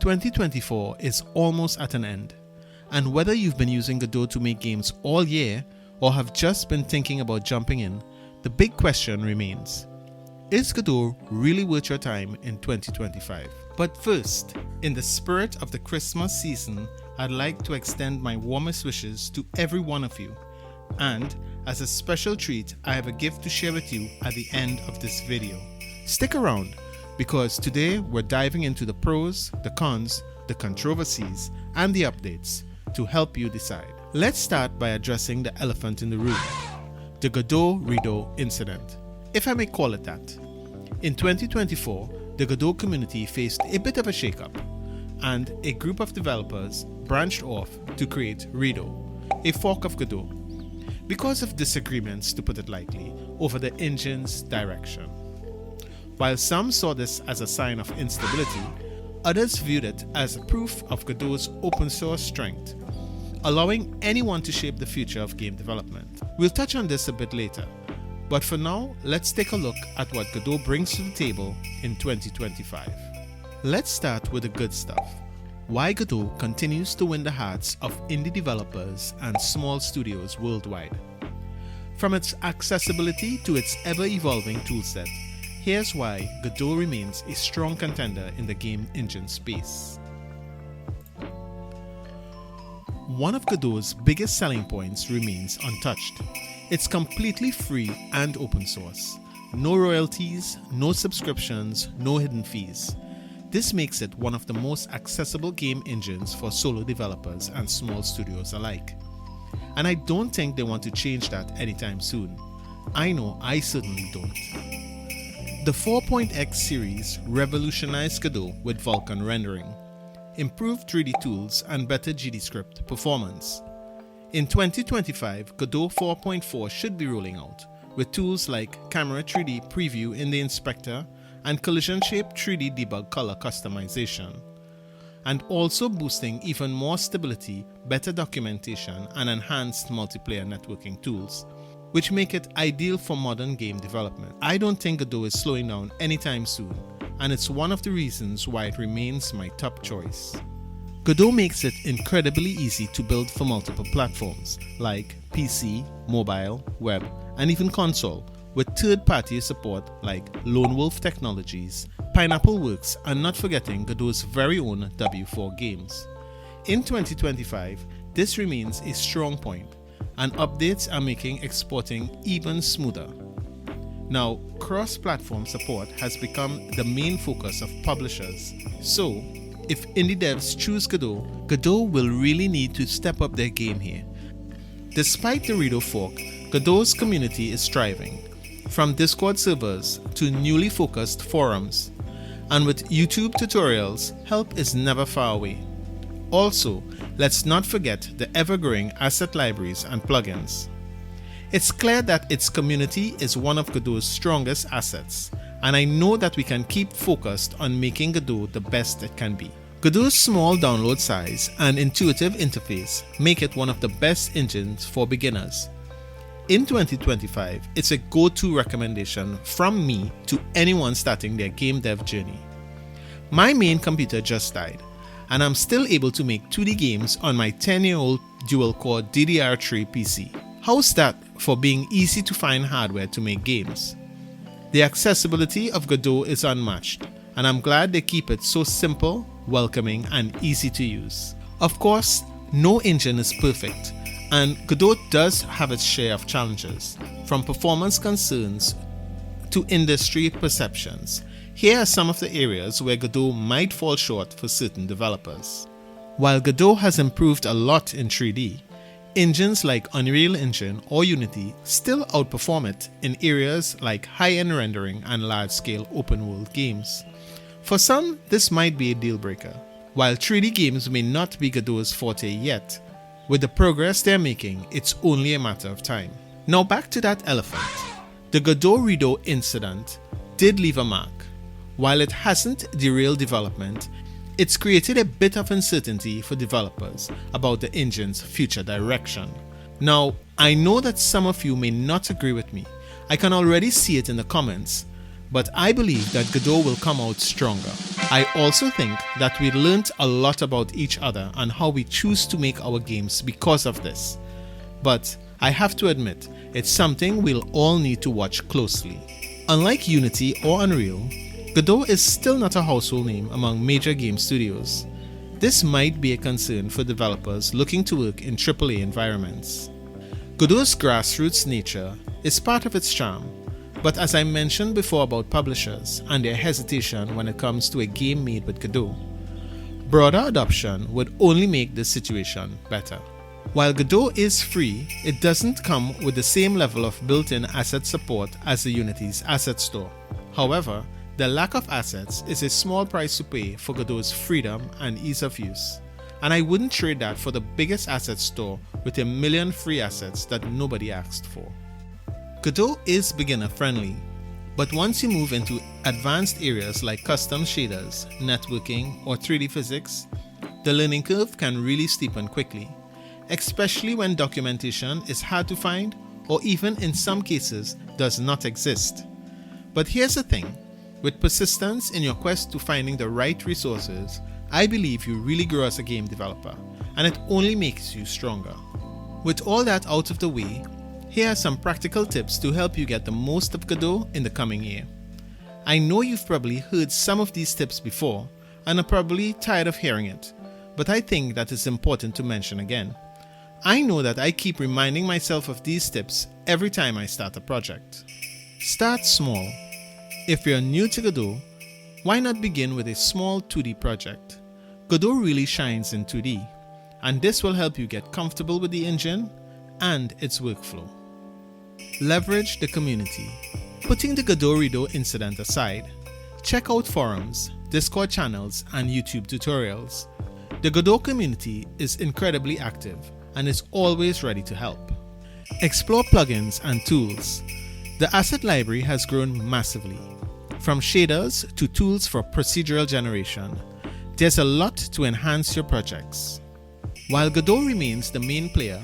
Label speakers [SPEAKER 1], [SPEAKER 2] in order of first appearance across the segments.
[SPEAKER 1] 2024 is almost at an end, and whether you've been using Godot to make games all year or have just been thinking about jumping in, the big question remains: is Godot really worth your time in 2025? But first, in the spirit of the Christmas season, I'd like to extend my warmest wishes to every one of you. And as a special treat, I have a gift to share with you at the end of this video. Stick around, because today we're diving into the pros, the cons, the controversies, and the updates to help you decide. Let's start by addressing the elephant in the room, the Godot Redot incident, if I may call it that. In 2024, the Godot community faced a bit of a shakeup, and a group of developers branched off to create Redot, a fork of Godot, because of disagreements, to put it lightly, over the engine's direction. While some saw this as a sign of instability, others viewed it as proof of Godot's open source strength, allowing anyone to shape the future of game development. We'll touch on this a bit later, but for now, let's take a look at what Godot brings to the table in 2025. Let's start with the good stuff. Why Godot continues to win the hearts of indie developers and small studios worldwide. From its accessibility to its ever-evolving toolset, here's why Godot remains a strong contender in the game engine space. One of Godot's biggest selling points remains untouched. It's completely free and open source. No royalties, no subscriptions, no hidden fees. This makes it one of the most accessible game engines for solo developers and small studios alike. And I don't think they want to change that anytime soon. I know I certainly don't. The 4.x series revolutionized Godot with Vulkan rendering, improved 3D tools, and better GDScript performance. In 2025, Godot 4.4 should be rolling out, with tools like Camera 3D Preview in the Inspector and Collision Shape 3D Debug color customization, and also boosting even more stability, better documentation, and enhanced multiplayer networking tools, which make it ideal for modern game development. I don't think Godot is slowing down anytime soon, and it's one of the reasons why it remains my top choice. Godot makes it incredibly easy to build for multiple platforms like PC, mobile, web, and even console, with third-party support like Lone Wolf Technologies, Pineapple Works, and not forgetting Godot's very own W4 games. In 2025, this remains a strong point, and updates are making exporting even smoother. Now, cross-platform support has become the main focus of publishers, so if indie devs choose Godot will really need to step up their game here. Despite the Redot fork, Godot's community is thriving, from Discord servers to newly focused forums, and with YouTube tutorials, help is never far away. Also, let's not forget the ever-growing asset libraries and plugins. It's clear that its community is one of Godot's strongest assets, and I know that we can keep focused on making Godot the best it can be. Godot's small download size and intuitive interface make it one of the best engines for beginners. In 2025, it's a go-to recommendation from me to anyone starting their game dev journey. My main computer just died, and I'm still able to make 2D games on my 10-year-old dual-core DDR3 PC. How's that for being easy to find hardware to make games? The accessibility of Godot is unmatched, and I'm glad they keep it so simple, welcoming, and easy to use. Of course, no engine is perfect, and Godot does have its share of challenges, from performance concerns to industry perceptions. Here are some of the areas where Godot might fall short for certain developers. While Godot has improved a lot in 3D, engines like Unreal Engine or Unity still outperform it in areas like high-end rendering and large-scale open-world games. For some, this might be a deal-breaker. While 3D games may not be Godot's forte yet, with the progress they're making, it's only a matter of time. Now back to that elephant. The Godot Redot incident did leave a mark. While it hasn't derailed development, it's created a bit of uncertainty for developers about the engine's future direction. Now, I know that some of you may not agree with me. I can already see it in the comments, but I believe that Godot will come out stronger. I also think that we learned a lot about each other and how we choose to make our games because of this. But I have to admit, it's something we'll all need to watch closely. Unlike Unity or Unreal, Godot is still not a household name among major game studios. This might be a concern for developers looking to work in AAA environments. Godot's grassroots nature is part of its charm, but as I mentioned before about publishers and their hesitation when it comes to a game made with Godot, broader adoption would only make this situation better. While Godot is free, it doesn't come with the same level of built-in asset support as the Unity's asset store. However, the lack of assets is a small price to pay for Godot's freedom and ease of use, and I wouldn't trade that for the biggest asset store with 1 million free assets that nobody asked for. Godot is beginner friendly, but once you move into advanced areas like custom shaders, networking, or 3D physics, the learning curve can really steepen quickly, especially when documentation is hard to find or even in some cases does not exist. But here's the thing, with persistence in your quest to finding the right resources, I believe you really grow as a game developer, and it only makes you stronger. With all that out of the way, here are some practical tips to help you get the most of Godot in the coming year. I know you've probably heard some of these tips before and are probably tired of hearing it, but I think that it's important to mention again. I know that I keep reminding myself of these tips every time I start a project. Start small. If you're new to Godot, why not begin with a small 2D project? Godot really shines in 2D, and this will help you get comfortable with the engine and its workflow. Leverage the community. Putting the Godot Redot incident aside, check out forums, Discord channels, and YouTube tutorials. The Godot community is incredibly active and is always ready to help. Explore plugins and tools. The asset library has grown massively. From shaders to tools for procedural generation, there's a lot to enhance your projects. While Godot remains the main player,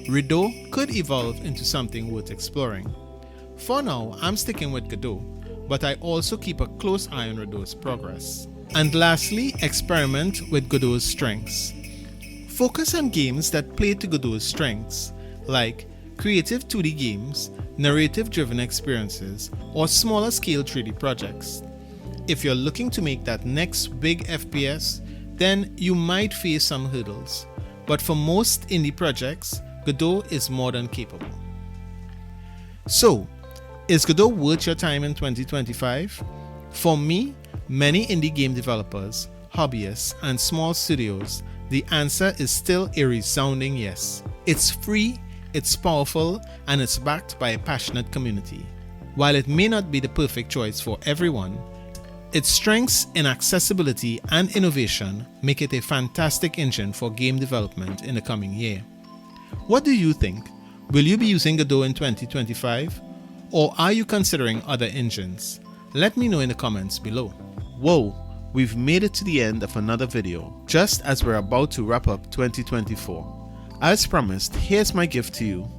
[SPEAKER 1] Redot could evolve into something worth exploring. For now, I'm sticking with Godot, but I also keep a close eye on Redot's progress. And lastly, experiment with Godot's strengths. Focus on games that play to Godot's strengths, like creative 2D games, narrative-driven experiences, or smaller scale 3D projects. If you're looking to make that next big FPS, then you might face some hurdles, but for most indie projects, Godot is more than capable. So, is Godot worth your time in 2025? For me, many indie game developers, hobbyists, and small studios, the answer is still a resounding yes. It's free, it's powerful, and it's backed by a passionate community. While it may not be the perfect choice for everyone, its strengths in accessibility and innovation make it a fantastic engine for game development in the coming year. What do you think? Will you be using Godot in 2025? Or are you considering other engines? Let me know in the comments below. Whoa, we've made it to the end of another video, just as we're about to wrap up 2024. As promised, here's my gift to you.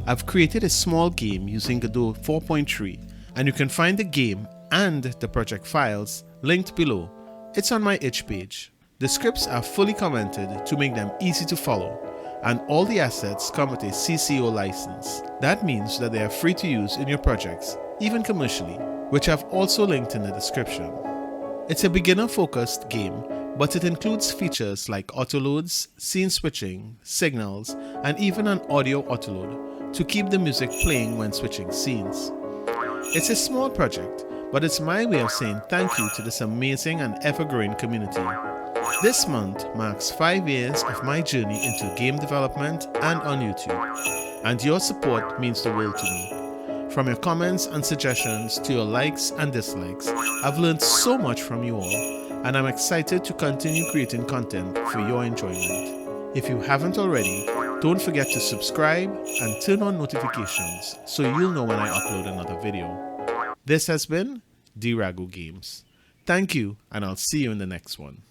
[SPEAKER 1] I've created a small game using Godot 4.3, and you can find the game and the project files linked below. It's on my itch page. The scripts are fully commented to make them easy to follow, and all the assets come with a CC0 license. That means that they are free to use in your projects, even commercially, which I've also linked in the description. It's a beginner-focused game, but it includes features like autoloads, scene switching, signals, and even an audio autoload to keep the music playing when switching scenes. It's a small project, but it's my way of saying thank you to this amazing and ever-growing community. This month marks 5 years of my journey into game development and on YouTube, and your support means the world to me. From your comments and suggestions to your likes and dislikes, I've learned so much from you all, and I'm excited to continue creating content for your enjoyment. If you haven't already, don't forget to subscribe and turn on notifications so you'll know when I upload another video. This has been GOdot Games. Thank you, and I'll see you in the next one.